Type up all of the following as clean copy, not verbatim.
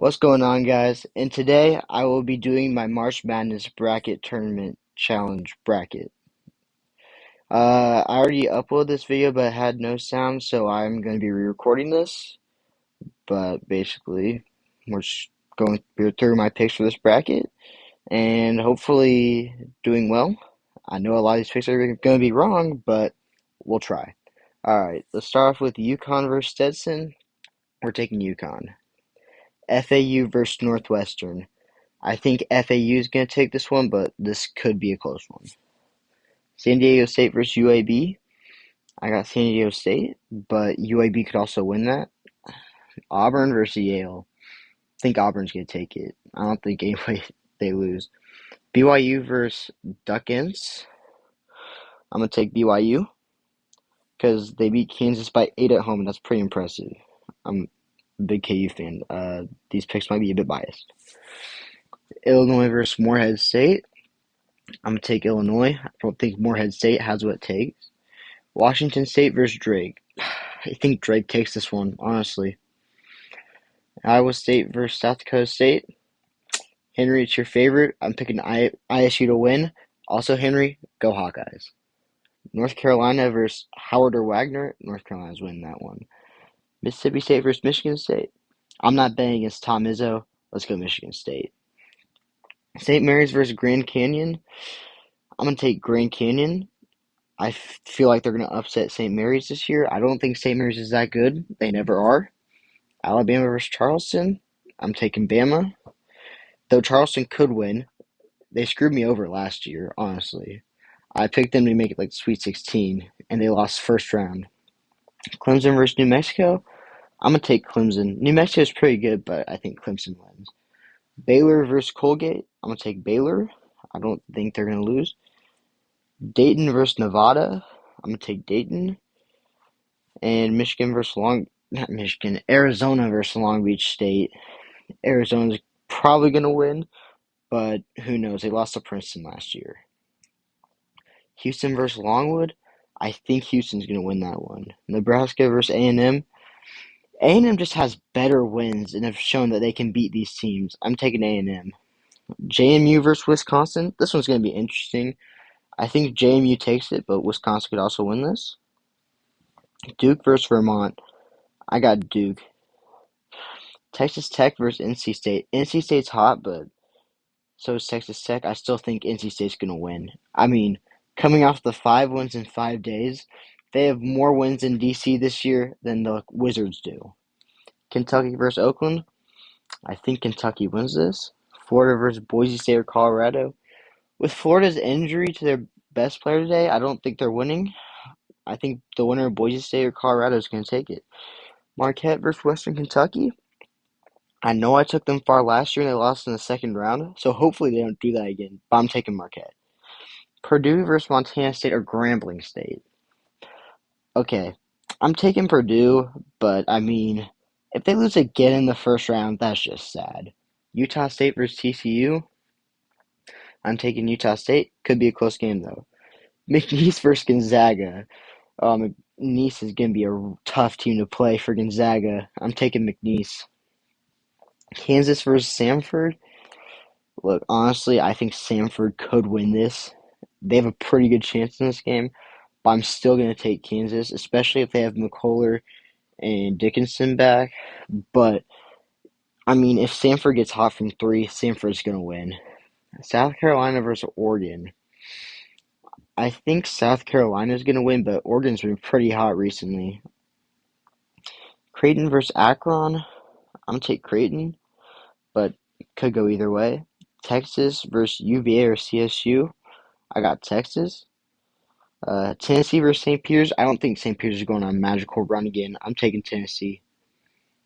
What's going on, guys? And today I will be doing my March Madness bracket tournament challenge bracket. I already uploaded this video, but it had no sound, so I'm going to be re-recording this. But basically, we're just going through my picks for this bracket, and hopefully doing well. I know a lot of these picks are going to be wrong, but we'll try. All right, let's start off with UConn versus Stetson. We're taking UConn. FAU versus Northwestern. I think FAU is going to take this one, but this could be a close one. San Diego State versus UAB. I got San Diego State, but UAB could also win that. Auburn versus Yale. I think Auburn's going to take it. I don't think anyway they lose. BYU versus Duckins. I'm going to take BYU because they beat Kansas by 8 at home, and that's pretty impressive. I'm a big KU fan. These picks might be a bit biased. Illinois versus Morehead State. I'm going to take Illinois. I don't think Morehead State has what it takes. Washington State versus Drake. I think Drake takes this one, honestly. Iowa State versus South Dakota State. Henry, it's your favorite. I'm picking ISU to win. Also, Henry, go Hawkeyes. North Carolina versus Howard or Wagner. North Carolina's winning that one. Mississippi State versus Michigan State. I'm not betting against Tom Izzo. Let's go Michigan State. St. Mary's versus Grand Canyon. I'm going to take Grand Canyon. I feel like they're going to upset St. Mary's this year. I don't think St. Mary's is that good. They never are. Alabama versus Charleston. I'm taking Bama. Though Charleston could win. They screwed me over last year, honestly. I picked them to make it like Sweet 16, and they lost first round. Clemson versus New Mexico. I'm going to take Clemson. New Mexico is pretty good, but I think Clemson wins. Baylor versus Colgate. I'm going to take Baylor. I don't think they're going to lose. Dayton versus Nevada. I'm going to take Dayton. And Arizona versus Long Beach State. Arizona's probably going to win, but who knows? They lost to Princeton last year. Houston versus Longwood. I think Houston's going to win that one. Nebraska versus A&M. A&M just has better wins and have shown that they can beat these teams. I'm taking A&M. JMU versus Wisconsin. This one's going to be interesting. I think JMU takes it, but Wisconsin could also win this. Duke versus Vermont. I got Duke. Texas Tech versus NC State. NC State's hot, but so is Texas Tech. I still think NC State's going to win. I mean, coming off the 5 wins in 5 days, they have more wins in DC this year than the Wizards do. Kentucky versus Oakland. I think Kentucky wins this. Florida versus Boise State or Colorado. With Florida's injury to their best player today, I don't think they're winning. I think the winner of Boise State or Colorado is going to take it. Marquette versus Western Kentucky. I know I took them far last year and they lost in the second round, so hopefully they don't do that again, but I'm taking Marquette. Purdue versus Montana State or Grambling State. Okay, I'm taking Purdue, but I mean, if they lose again in the first round, that's just sad. Utah State versus TCU. I'm taking Utah State. Could be a close game, though. McNeese versus Gonzaga. McNeese is going to be a tough team to play for Gonzaga. I'm taking McNeese. Kansas versus Samford. Look, honestly, I think Samford could win this. They have a pretty good chance in this game, but I'm still going to take Kansas, especially if they have McCullough and Dickinson back. But, I mean, if Samford gets hot from 3, Samford's going to win. South Carolina versus Oregon. I think South Carolina's going to win, but Oregon's been pretty hot recently. Creighton versus Akron. I'm going to take Creighton, but could go either way. Texas versus UVA or CSU. I got Texas. Tennessee versus St. Peter's. I don't think St. Peter's is going on a magical run again. I'm taking Tennessee.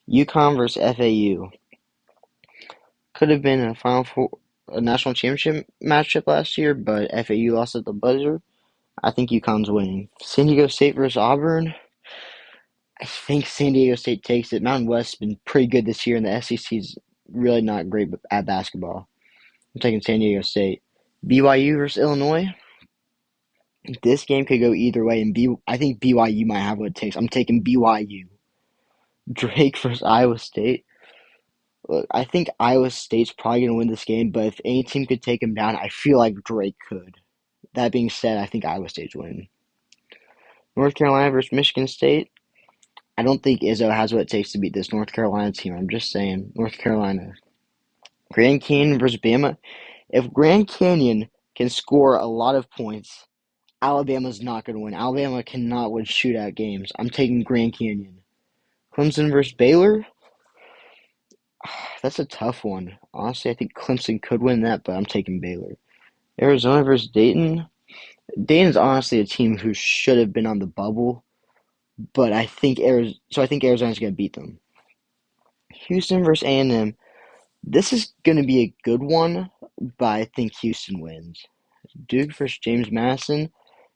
UConn versus FAU. Could have been a national championship matchup last year, but FAU lost at the buzzer. I think UConn's winning. San Diego State versus Auburn. I think San Diego State takes it. Mountain West's been pretty good this year, and the SEC's really not great at basketball. I'm taking San Diego State. BYU versus Illinois. This game could go either way, and I think BYU might have what it takes. I'm taking BYU. Drake versus Iowa State. Look, I think Iowa State's probably going to win this game, but if any team could take them down, I feel like Drake could. That being said, I think Iowa State's winning. North Carolina versus Michigan State. I don't think Izzo has what it takes to beat this North Carolina team. I'm just saying. North Carolina. Grand Canyon versus Bama. If Grand Canyon can score a lot of points, Alabama's not going to win. Alabama cannot win shootout games. I'm taking Grand Canyon. Clemson versus Baylor. That's a tough one. Honestly, I think Clemson could win that, but I'm taking Baylor. Arizona versus Dayton. Dayton's honestly a team who should have been on the bubble, but I think Arizona's going to beat them. Houston versus A&M. This is going to be a good one, but I think Houston wins. Duke versus James Madison.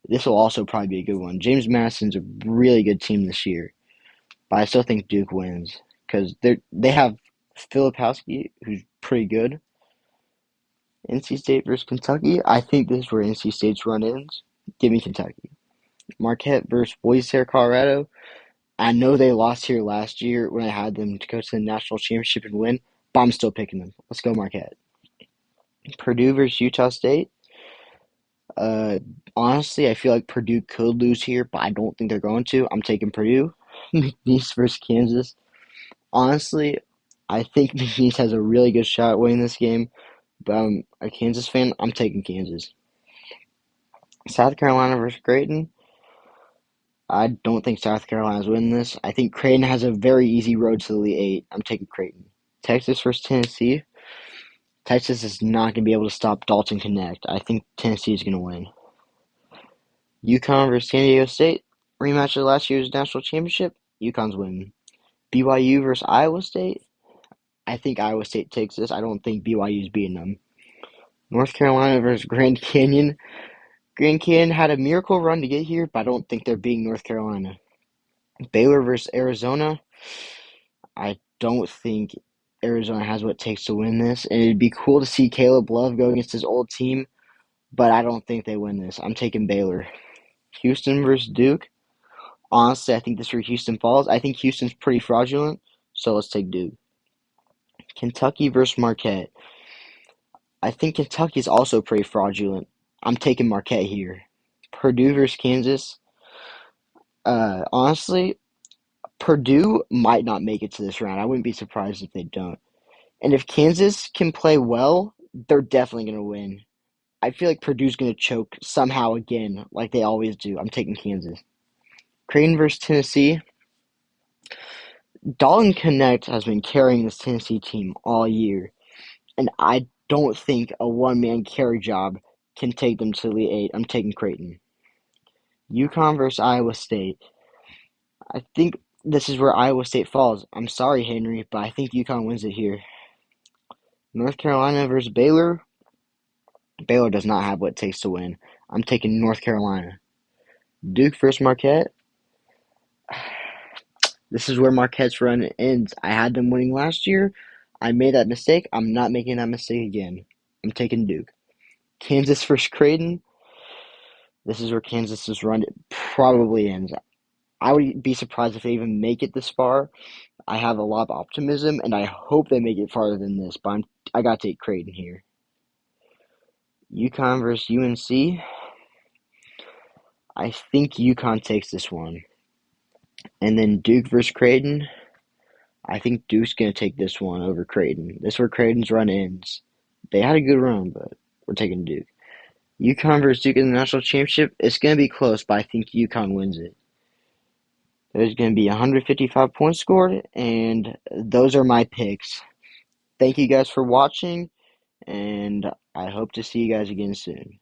This will also probably be a good one. James Madison's a really good team this year, but I still think Duke wins because they have Filipowski, who's pretty good. NC State versus Kentucky. I think this is where NC State's run ends. Give me Kentucky. Marquette versus Boise State, Colorado. I know they lost here last year when I had them to go to the national championship and win, but I'm still picking them. Let's go Marquette. Purdue versus Utah State. Uh, Honestly, I feel like Purdue could lose here, but I don't think they're going to. I'm taking Purdue. McNeese versus Kansas. Honestly, I think McNeese has a really good shot at winning this game, but I'm a Kansas fan. I'm taking Kansas. South Carolina versus Creighton. I don't think South Carolina's winning this. I think Creighton has a very easy road to the Elite Eight. I'm taking Creighton. Texas versus Tennessee. Texas is not going to be able to stop Dalton Connect. I think Tennessee is going to win. UConn versus San Diego State. Rematch of last year's national championship. UConn's winning. BYU versus Iowa State. I think Iowa State takes this. I don't think BYU's beating them. North Carolina versus Grand Canyon. Grand Canyon had a miracle run to get here, but I don't think they're beating North Carolina. Baylor versus Arizona. I don't think Arizona has what it takes to win this. And it'd be cool to see Caleb Love go against his old team, but I don't think they win this. I'm taking Baylor. Houston versus Duke. Honestly, I think this is where Houston falls. I think Houston's pretty fraudulent, so let's take Duke. Kentucky versus Marquette. I think Kentucky's also pretty fraudulent. I'm taking Marquette here. Purdue versus Kansas. Honestly, Purdue might not make it to this round. I wouldn't be surprised if they don't. And if Kansas can play well, they're definitely going to win. I feel like Purdue's going to choke somehow again, like they always do. I'm taking Kansas. Creighton versus Tennessee. Dalton Connect has been carrying this Tennessee team all year, and I don't think a one-man carry job can take them to the Elite Eight. I'm taking Creighton. UConn versus Iowa State. I think this is where Iowa State falls. I'm sorry, Henry, but I think UConn wins it here. North Carolina versus Baylor. Baylor does not have what it takes to win. I'm taking North Carolina. Duke versus Marquette. This is where Marquette's run ends. I had them winning last year. I made that mistake. I'm not making that mistake again. I'm taking Duke. Kansas versus Creighton. This is where Kansas's run probably ends. I would be surprised if they even make it this far. I have a lot of optimism, and I hope they make it farther than this, but I got to take Creighton here. UConn versus UNC. I think UConn takes this one. And then Duke versus Creighton. I think Duke's going to take this one over Creighton. This is where Creighton's run ends. They had a good run, but we're taking Duke. UConn versus Duke in the national championship. It's going to be close, but I think UConn wins it. There's going to be 155 points scored, and those are my picks. Thank you guys for watching, and I hope to see you guys again soon.